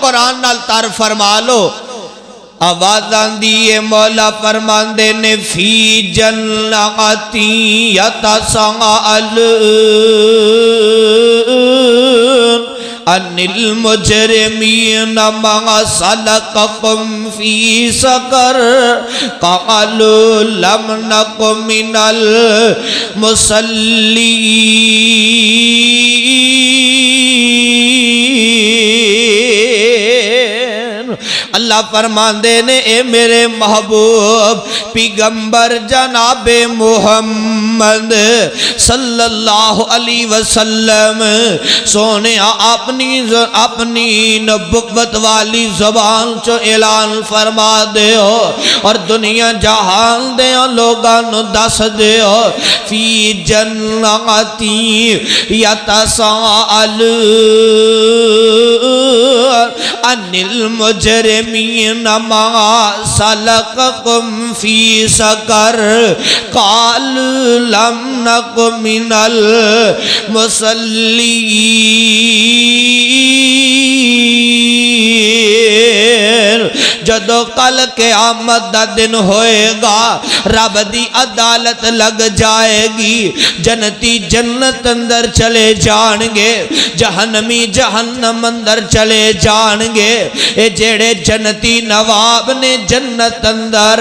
قرآن نال تعارف فرما لو آواز آندی ہے مولا فرماندے نے فی جنتی یتساءلون عن المجرمین ما سلککم فی سقر قالوا لم نک من المصلین۔ اللہ فرماندے نے اے میرے محبوب پیغمبر جناب محمد صلی اللہ علیہ وسلم سونے اپنی نبوت والی زبان چو اعلان فرما دے ہو اور دنیا جہان دے ہو لوگاں دس دے ہو فی جنتی یتساءلون عن المجرمین ما سلککم فی سقر قالوا لم نک من المصلین۔ جدو کل قیامت دا دن ہوئے گا رب دی عدالت لگ جائے گی، جنتی جنت اندر چلے جانگے، جہنمی جہنم اندر چلے جانگے۔ اے جیڑے جنتی نواب نے جنت اندر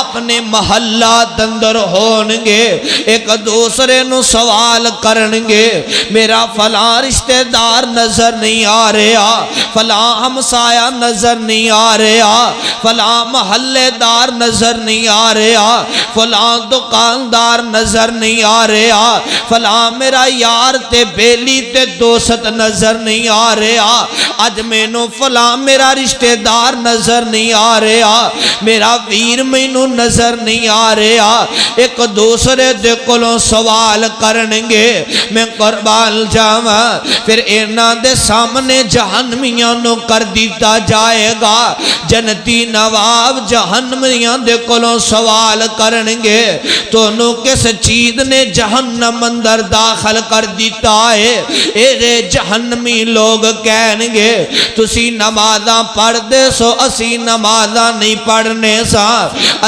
اپنے محلات اندر ہونگے، ایک دوسرے نو سوال کرنگے، میرا فلاں رشتہ دار نظر نہیں آ رہا، فلاں ہمسایہ نظر نہیں آ رہا، فلاں محلے دار نظر نہیں آ رہا، فلاں دکاندار نظر نہیں آ رہا، فلاں میرا یار تے بیلی تے دوست نظر نہیں آ رہا، اج مینوں فلاں میرا رشتہ دار نظر نہیں آ رہا، میرا ویر مینوں نظر نہیں آ رہا۔ ایک دوسرے دے کولوں سوال کرنگے، میں قربان جاواں، پھر انہاں دے سامنے جہنمیاں نو کر دیتا جائے گا۔ جنتی نواب جہنمیاں دے کولوں سوال کرنگے، تو نو کس چیز نے جہنم اندر داخل کر دیتا ہے؟ اے جہنمی لوگ کہنگے تسی نمازاں پڑھ دے سو، اسی نمازاں نہیں پڑھنے سا،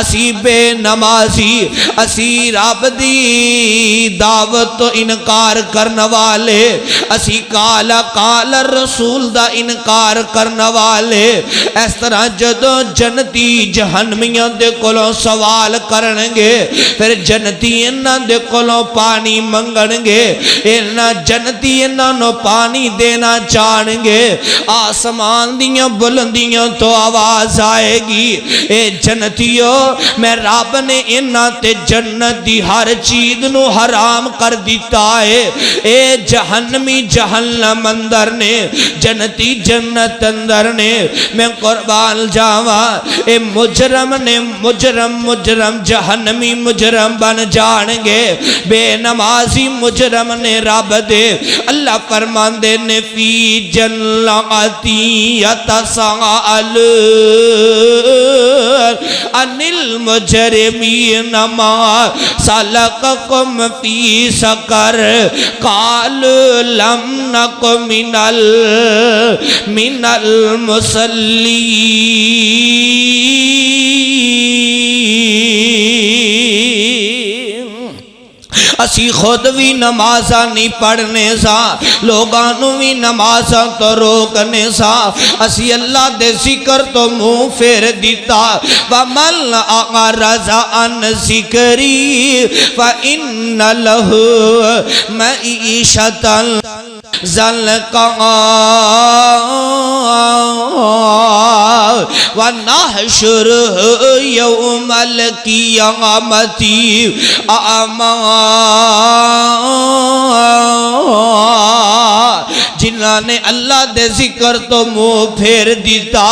اسی بے نمازی، اسی رب دی دعوت تو انکار کرنے والے، اسی کالا کالا رسول دا انکار کرنے والے۔ اس طرح جدو جنتی جہنمیاں دے کولوں سوال کرنگے، پھر جنتی انہاں دے کولوں پانی منگنگے، انہاں جنتی انہاں نو پانی دینا چاہنگے، آسمان دیاں بلندیاں تو آواز آئے گی، اے جنتیو میں رب نے انہاں تے جنت دی ہر چیز نو حرام کر دیتا ہے۔ اے جہنمی جہنم اندر نے، جنتی جنت اندر نے، میں قربان جاواں، اے مجرم نے مجرم جہنمی مجرم بن جانگے، بے نمازی مجرم نے رب دے۔ اللہ فرماندے نے فی جنتی یتساءلون عن المجرمین ما سلککم فی سقر قالوا لم نک من المصلین۔ اسی خود بھی نمازاں نہیں پڑھنے سا، لوگانوں بھی نمازاں تو روکنے سا، اسی اللہ دے ذکر تو منہ پھیر دیتا۔ وَمَنْ أَعْرَضَ عَنْ ذِكْرِي فَإِنَّ لَهُ مَعِيشَةً ضَنْكًا وَنَحْشُرُهُ يَوْمَ الْقِيَامَةِ أَعْمَى۔ جنہاں نے اللہ دے ذکر تو منہ پھیر دیتا،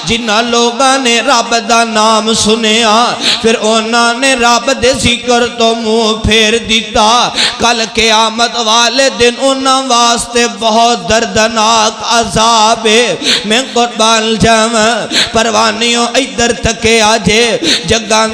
جنہاں لوگاں نے رب دا نام سنیا، پھر انہاں نے رب دے ذکر تو منہ پھیر دیتا، کل قیامت والے دن انہاں واسطے بہت دردناک عذاب ہے۔ میں قربان جاواں، پروانیوں ادھر تکے آجے، جگاں دے